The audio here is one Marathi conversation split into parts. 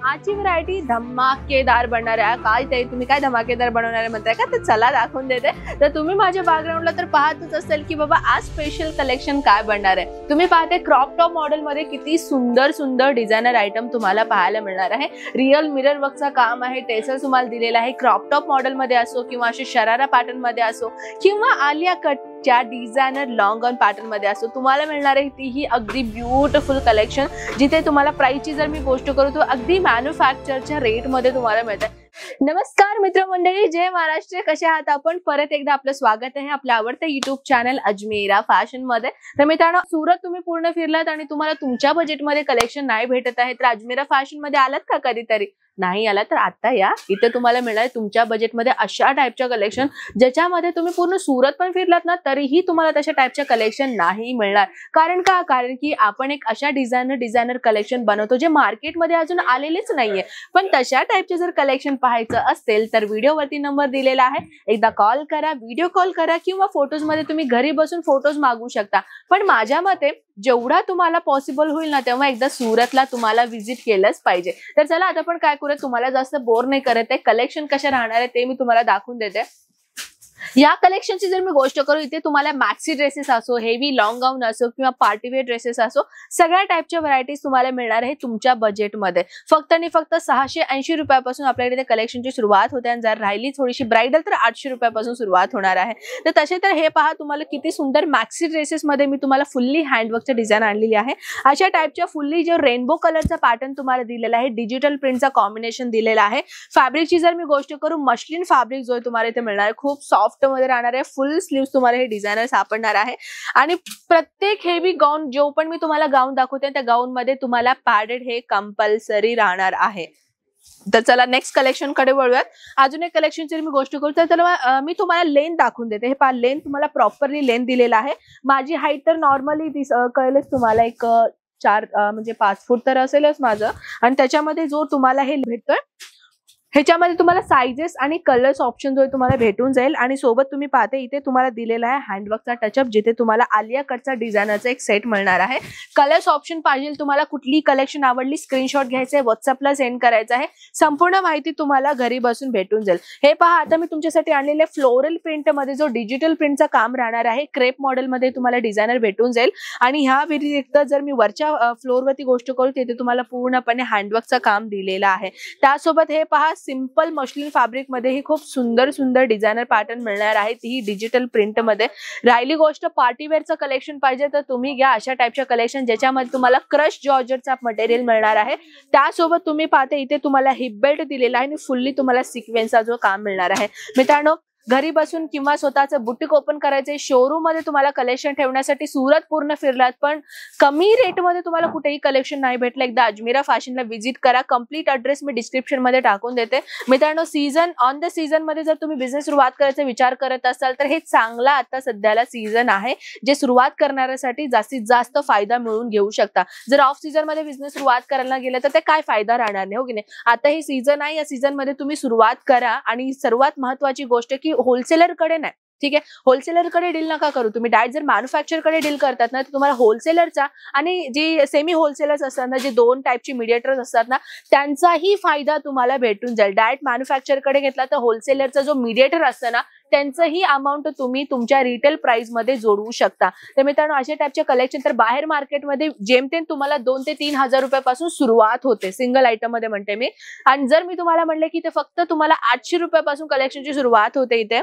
आजची व्हरायटी धमाकेदार बनणार आहे। काय ते तुम्ही काय धमाकेदार बनवणार आहे म्हणताय का? तर चला दाखवून देते। तर तुम्ही माझ्या बॅकग्राऊंडला तर पाहतच असेल की बाबा आज स्पेशल कलेक्शन काय बनणार आहे। तुम्ही पाहते क्रॉप टॉप मॉडेल मध्ये किती सुंदर सुंदर डिझायनर आयटम तुम्हाला पाहायला मिळणार आहे। रियल मिरर वर्कचा काम आहे, टेसल तुम्हाला दिलेला आहे। क्रॉप टॉप मॉडेल मध्ये असो किंवा असे शरारा पॅटर्न मध्ये असो किंवा आलिया कट च्या डिझायनर लॉंग गाउन पॅटर्न मध्ये असो तुम्हाला मिळणार आहे तीही अगदी ब्युटिफुल कलेक्शन, जिथे तुम्हाला प्राइसची जर मी गोष्ट करू तर अगदी मॅन्युफॅक्चरच्या रेट मध्ये तुम्हाला मिळते। नमस्कार मित्रमंडळी, जय महाराष्ट्र, कसे आहात आपण? परत एकदा आपलं स्वागत आहे आपल्या आवडत्या युट्यूब चॅनल अजमेरा फॅशन मध्ये। तर मित्रांनो, सुरत तुम्ही पूर्ण फिरलात आणि तुम्हाला तुमच्या बजेटमध्ये कलेक्शन नाही भेटत आहे तर अजमेरा फॅशन मध्ये आलात का? कधीतरी नाही आला तर आता या, इथे तुम्हाला मिळणार तुमच्या बजेटमध्ये अशा टाइपच्या कलेक्शन ज्याच्यामध्ये तुम्ही पूर्ण सुरत पण फिरलात ना तरीही तुम्हाला तशा टाइपच्या कलेक्शन नाही मिळणार। कारण की आपण एक अशा डिझायनर कलेक्शन बनवतो जे मार्केटमध्ये अजून आलेलेच नाहीये। पण तशा टाइपचे जर कलेक्शन पाहायचं असेल तर व्हिडिओवरती नंबर दिलेला आहे, एकदा कॉल करा, व्हिडिओ कॉल करा किंवा फोटोज मध्ये तुम्ही घरी बसून फोटोज मागू शकता। पण माझ्या मते जेवढा तुम्हाला पॉसिबल होईल ना तेव्हा एकदा सुरतला तुम्हाला व्हिजिट केलंच पाहिजे। तर चला आता आपण काय करूया, तुम्हाला जास्त बोर नाही करत आहे, कलेक्शन कशा राहणार आहे ते मी तुम्हाला दाखवून देते। या कलेक्शनची जर मी गोष्ट करू, इथे तुम्हाला मॅक्सी ड्रेसेस असो, हेवी लॉंग गाऊन असो किंवा पार्टीवेअर ड्रेसेस असो, सगळ्या टाइपच्या व्हरायटीज तुम्हाला मिळणार आहे तुमच्या बजेटमध्ये। फक्त आणि फक्त 680 रुपयापासून आपल्याकडे कलेक्शनची सुरुवात होते आणि जर राहिली थोडीशी ब्राइडल तर 800 रुपयापासून सुरुवात होणार आहे। तर तसे तर हे पहा, तुम्हाला किती सुंदर मॅक्सी ड्रेसेस मध्ये मी तुम्हाला फुल्ली हँडवर्कचे डिझाईन आणलेली आहे। अशा टाइपच्या फुल्ली जो रेनबो कलरचा पॅटर्न तुम्हाला दिलेला आहे, डिजिटल प्रिंटचा कॉम्बिनेशन दिलेला आहे। फॅब्रिकची जर मी गोष्ट करू, मस्लिन फॅब्रिक जो तुम्हाला इथे मिळणार आहे, खूप सॉफ्ट मध्ये राहणार आहे। फुल स्लीव्स तुम्हाला हे डिझायनर सापडणार आहे आणि प्रत्येक हेवी गाऊन जो पण मी तुम्हाला गाऊन दाखवते त्या गाऊन मध्ये तुम्हाला पॅडेड हे कंपल्सरी राहणार आहे। तर चला नेक्स्ट कलेक्शन कडे वळूयात। अजून एक कलेक्शनची मी गोष्ट करू तर मी तुम्हाला लेंथ दाखवून देते। हे पहा, लेंथ तुम्हाला प्रॉपरली लेंथ दिलेला आहे। माझी हाईट तर नॉर्मली कळेलच तुम्हाला, एक 4 म्हणजे 5 फूट तर असेलच माझं। आणि त्याच्यामध्ये जो तुम्हाला हे भेटतोय ह्याच्यामध्ये तुम्हाला साइजेस आणि कलर्स ऑप्शन जो तुम्हाला भेटून जाईल आणि सोबत तुम्ही पाहते इथे तुम्हाला दिलेला आहे हँडवर्कचा टचअप, जिथे तुम्हाला आलिया कटचा डिझायनरचा एक सेट मिळणार आहे। कलर्स ऑप्शन पाहिजे तुम्हाला, कुठली कलेक्शन आवडली स्क्रीनशॉट घ्यायचा आहे, व्हॉट्सअपला सेंड करायचा आहे, संपूर्ण माहिती तुम्हाला घरी बसून भेटून जाईल। हे पहा, आता मी तुमच्यासाठी आणलेले फ्लोरल प्रिंट मध्ये जो डिजिटल प्रिंटचा काम राहणार आहे, क्रेप मॉडेल मध्ये तुम्हाला डिझायनर भेटून जाईल। आणि ह्या व्यतिरिक्त जर मी वरच्या फ्लोरवरती गोष्ट करू तिथे तुम्हाला पूर्णपणे हँडवर्कचा काम दिलेला आहे। त्यासोबत हे पहा, सिंपल मस्लिन फॅब्रिक मध्ये ही खूप सुंदर सुंदर डिझायनर पॅटर्न मिळणार आहे, ती डिजिटल प्रिंट मध्ये। राहिली गोष्ट पार्टीवेअरचं कलेक्शन पाहिजे तर तुम्ही घ्या अशा टाइपच्या कलेक्शन ज्याच्यामध्ये तुम्हाला क्रश जॉर्जेटचा मटेरियल मिळणार आहे। त्यासोबत तुम्ही पाहते इथे तुम्हाला हिप बेल्ट दिलेला आहे आणि फुल्ली तुम्हाला सिक्वेन्सचा जो काम मिळणार आहे। मित्रांनो, घरी बसून किंवा स्वतःचं बुटीक ओपन करायचंय, शोरूम मध्ये तुम्हाला कलेक्शन ठेवण्यासाठी सुरत पूर्ण फिरलात पण कमी रेट मध्ये तुम्हाला कुठेही कलेक्शन नाही भेटलं, एकदा अजमेरा फॅशनला व्हिजिट करा। कंप्लीट ऍड्रेस मी डिस्क्रिप्शन मध्ये टाकून देते। मित्रांनो, सीझन ऑन द सीझन मध्ये जर तुम्ही बिझनेस सुरुवात करायचा विचार करत असाल तर हे चांगला आता सध्याला सीझन आहे, जे सुरुवात करणाऱ्यासाठी जास्तीत जास्त फायदा मिळवून घेऊ शकता। जर ऑफ सीझन मध्ये बिझनेस सुरुवात करायला गेलं तर ते काय फायदा राहणार नाही, हो की नाही? आता हे सीझन आहे, या सीझन मध्ये तुम्ही सुरुवात करा। आणि सर्वात महत्वाची गोष्ट की होलसेलर कडे नाही, ठीक आहे, होलसेलर कडे डील नका करू तुम्ही। डायरेक्ट जर मॅन्युफॅक्चर कडे डील करतात ना तर तुम्हाला होलसेलरचा आणि जे सेमी होलसेलर्स असतात ना, जे 2 टाइपचे मीडिएटर्स असतात ना, त्यांचाही फायदा तुम्हाला भेटून जाईल। डायरेक्ट मॅन्युफॅक्चर कडे घेतला तर होलसेलरचा जो मीडिएटर असतं ना त्यांचंही अमाऊंट तुम्ही तुमच्या रिटेल प्राइस मध्ये जोडवू शकता। तर मित्रांनो, अशा टाइपचे कलेक्शन तर बाहेर मार्केटमध्ये जेमतेम तुम्हाला 2 ते 3 हजार रुपयापासून सुरुवात होते सिंगल आयटम मध्ये म्हणते मी। आणि जर मी तुम्हाला म्हणले की ते फक्त तुम्हाला 800 रुपयापासून कलेक्शनची सुरुवात होते इथे।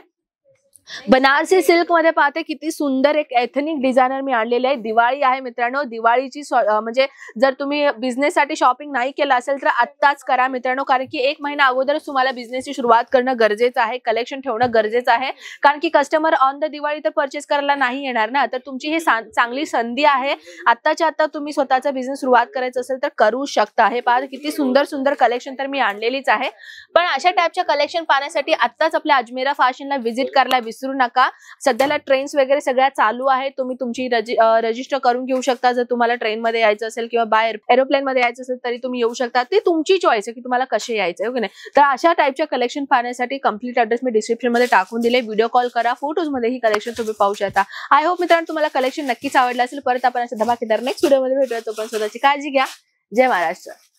बनारसी सिल्क मध्ये पाहते किती सुंदर एक एथनिक डिझायनर मी आणलेले आहे। दिवाळी आहे मित्रांनो, दिवाळीची म्हणजे जर तुम्ही बिझनेस साठी शॉपिंग नाही केलं असेल तर आत्ताच करा मित्रांनो, कारण की 1 महिना अगोदरच तुम्हाला बिझनेसची सुरुवात करणं गरजेचं आहे, कलेक्शन ठेवणं गरजेचं आहे। कारण की कस्टमर ऑन द दिवाळी तर परचेस करायला नाही येणार ना, तर तुमची ही चांगली संधी आहे। आत्ताच्या आता तुम्ही स्वतःचा बिझनेस सुरुवात करायचं असेल तर करू शकता। हे पहा किती सुंदर सुंदर कलेक्शन तर मी आणलेलीच आहे। पण अशा टाइपच्या कलेक्शन पाहण्यासाठी आत्ताच आपल्या अजमेरा फॅशनला व्हिजिट करायला विसरू नका। सध्याला ट्रेन्स वगैरे सगळ्या चालू आहेत, तुम्ही तुमची रजिस्टर करून घेऊ शकता। जर तुम्हाला ट्रेन मध्ये यायचं असेल किंवा बाहेर एरोप्लेन मध्ये यायचं असेल तरी तुम्ही येऊ शकता, ते तुमची चॉईस आहे की तुम्हाला कसे यायचं आहे, हो की नाही? तर अशा टाइपच्या कलेक्शन पाहण्यासाठी कंप्लीट ऍड्रेस मी डिस्क्रिप्शन मध्ये टाकून दिले, व्हिडिओ कॉल करा, फोटोज मध्ये ही कलेक्शन तुम्ही पाहू शकता। आय होप मित्रांनो तुम्हाला कलेक्शन नक्कीच आवडलं असेल। परत आपण अशा धमाकेदार नेक्स्ट व्हिडिओ मध्ये भेटूया, तोपर्यंत स्वतःची काळजी घ्या। जय महाराष्ट्र।